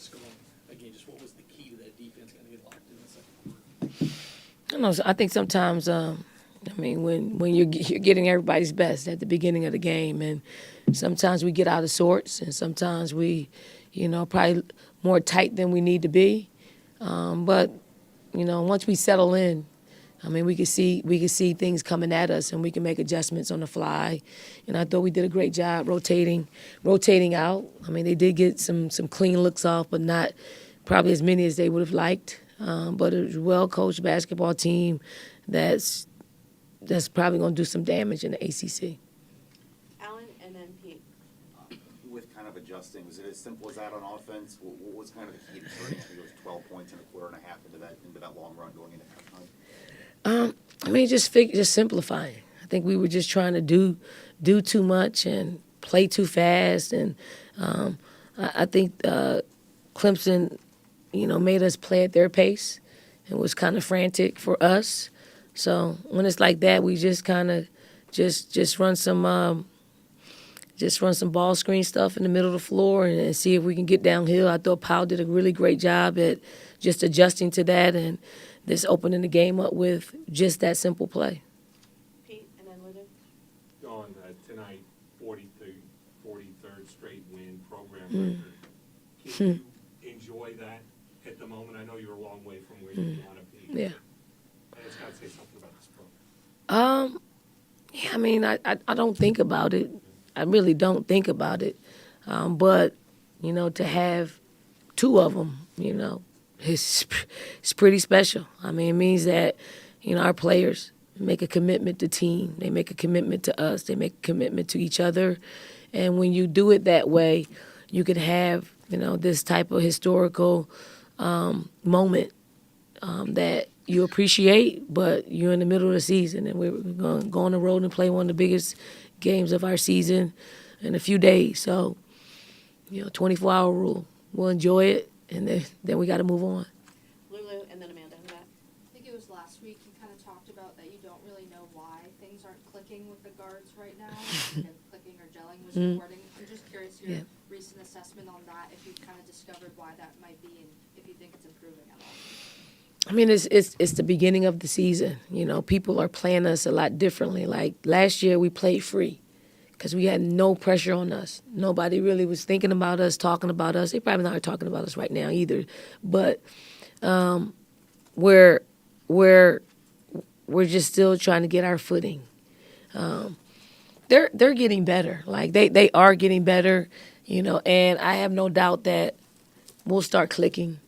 this going. Again, just what was the key to that defense kind of get locked in the second quarter? I don't know. I think sometimes, when you're getting everybody's best at the beginning of the game, and sometimes we get out of sorts, and sometimes we, probably more tight than we need to be. But once we settle in, we can see things coming at us, and we can make adjustments on the fly. And I thought we did a great job rotating out. They did get some clean looks off, but not probably as many as they would have liked. But it was a well-coached basketball team that's probably going to do some damage in the ACC. Alan and then Pete. With kind of adjusting, was it as simple as that on offense? What was kind of the key to turning? I think it was 12 points in a quarter and a half into that long run going into halftime. Just simplifying. I think we were just trying to do too much and play too fast, and I think Clemson, made us play at their pace and was kind of frantic for us. So when it's like that, we just kind of just run some ball screen stuff in the middle of the floor and see if we can get downhill. I thought Powell did a really great job at just adjusting to that and just opening the game up with just that simple play. Pete and then Lydia. On tonight, 43rd straight win, program record. Can you enjoy that at the moment? I know you're a long way from where you want to be. Yeah. And it's got to say something about this program. I don't think about it. I really don't think about it. But, to have two of them, it's pretty special. It means that, our players make a commitment to team. They make a commitment to us. They make a commitment to each other. And when you do it that way, you can have, this type of historical moment that you appreciate, but you're in the middle of the season, and we're going to go on the road and play one of the biggest games of our season in a few days. So, 24-hour rule. We'll enjoy it, and then we got to move on. Lulu and then Amanda. Who that? I think it was last week you kind of talked about that you don't really know why things aren't clicking with the guards right now. Clicking or gelling was important. I'm just curious your recent assessment on that, if you've kind of discovered why that might be and if you think it's improving at all. It's the beginning of the season. People are playing us a lot differently. Like last year, we played free because we had no pressure on us. Nobody really was thinking about us, talking about us. They probably not talking about us right now either. But we're just still trying to get our footing. They're getting better. Like they are getting better. And I have no doubt that we'll start clicking.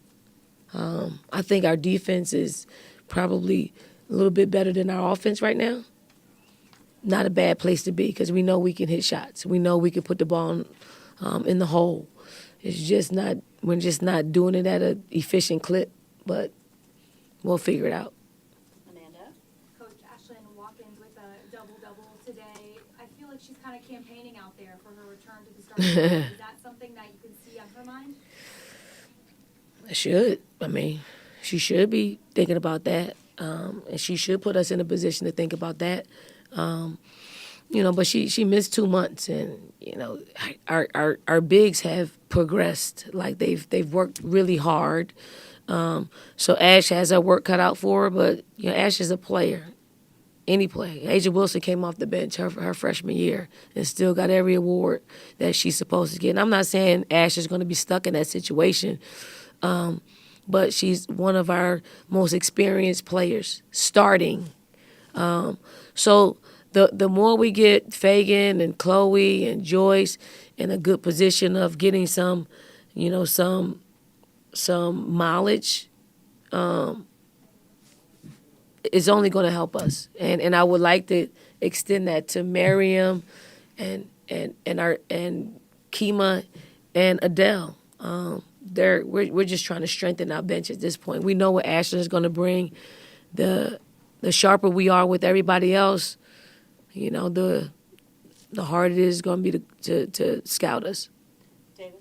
I think our defense is probably a little bit better than our offense right now. Not a bad place to be because we know we can hit shots. We know we can put the ball in the hole. It's just not we're just not doing it at an efficient clip, but we'll figure it out. Amanda. Coach Ashlyn Watkins with a double-double today. I feel like she's kind of campaigning out there for her return to the starting lineup. Is that something that you can see on her mind? She should be thinking about that, and she should put us in a position to think about that. But she missed 2 months, and our bigs have progressed. Like they've worked really hard. So Ash has her work cut out for her, but Ash is a player. Any player. Asia Wilson came off the bench her freshman year and still got every award that she's supposed to get. And I'm not saying Ash is going to be stuck in that situation, but she's one of our most experienced players starting. So the more we get Fagan and Chloe and Joyce in a good position of getting some mileage, it's only going to help us. And I would like to extend that to Miriam and Kima and Adele. We're just trying to strengthen our bench at this point. We know what Ashlyn is going to bring. The sharper we are with everybody else, the harder it is going to be to scout us. David.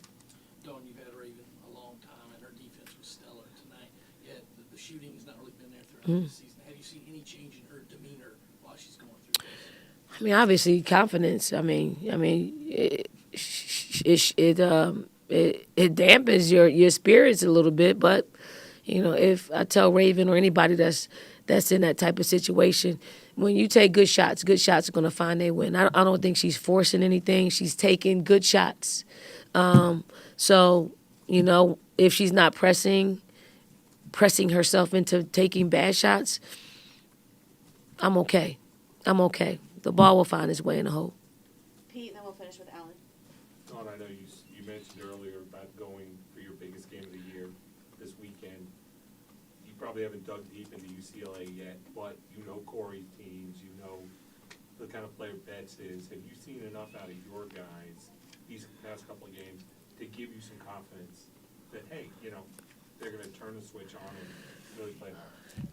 Dawn, you've had Raven a long time, and her defense was stellar tonight. Yet the shooting has not really been there throughout the season. Have you seen any change in her demeanor while she's going through this? Obviously confidence. it dampens your spirits a little bit. But if I tell Raven or anybody that's in that type of situation, when you take good shots are going to find their win. I don't think she's forcing anything. She's taking good shots. So if she's not pressing herself into taking bad shots, I'm okay. The ball will find its way in the hole. Pete, and then we'll finish with Alan. Dawn, I know you mentioned earlier about going for your biggest game of the year this weekend. You probably haven't dug deep into UCLA yet, but you know Corey's teams, you know the kind of player Betts is. Have you seen enough out of your guys these past couple of games to give you some confidence that, hey, they're going to turn the switch on and really play hard?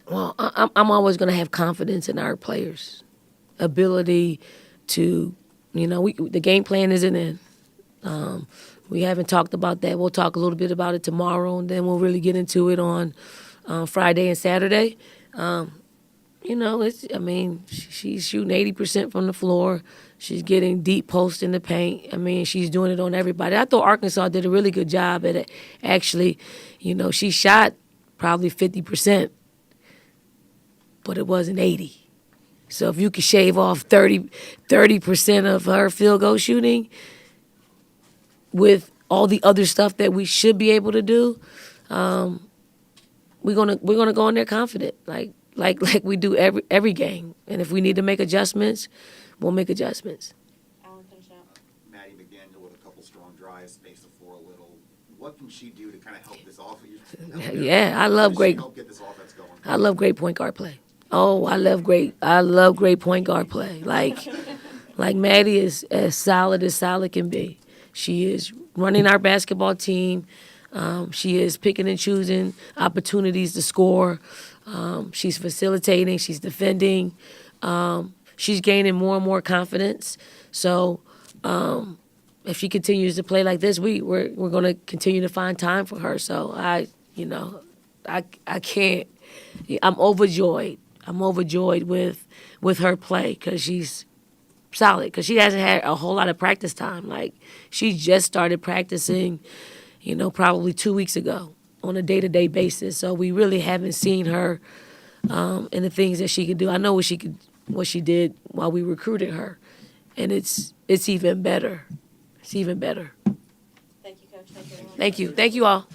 Well, I'm always going to have confidence in our players' ability to, the game plan isn't in. We haven't talked about that. We'll talk a little bit about it tomorrow, and then we'll really get into it on Friday and Saturday. She's shooting 80% from the floor. She's getting deep posts in the paint. She's doing it on everybody. I thought Arkansas did a really good job at it. Actually, she shot probably 50%, but it wasn't 80. So if you could shave off 30% of her field goal shooting with all the other stuff that we should be able to do, we're gonna go in there confident, like we do every game. And if we need to make adjustments, we'll make adjustments. Alan, finish it out. Maddie McDaniel with a couple strong drives, space the floor a little. What can she do to kind of help this offense? Yeah, I love great. Help get this offense going. I love great point guard play. Oh, I love great point guard play. Like Maddie is as solid can be. She is running our basketball team. She is picking and choosing opportunities to score. She's facilitating. She's defending. She's gaining more and more confidence. So if she continues to play like this, we're going to continue to find time for her. So I can't. I'm overjoyed. I'm overjoyed with her play because she's solid. Because she hasn't had a whole lot of practice time. Like she just started practicing, probably 2 weeks ago on a day-to-day basis. So we really haven't seen her in the things that she could do. I know what she did while we recruited her, and it's even better. It's even better. Thank you, Coach. Thank you, everyone. Thank you all.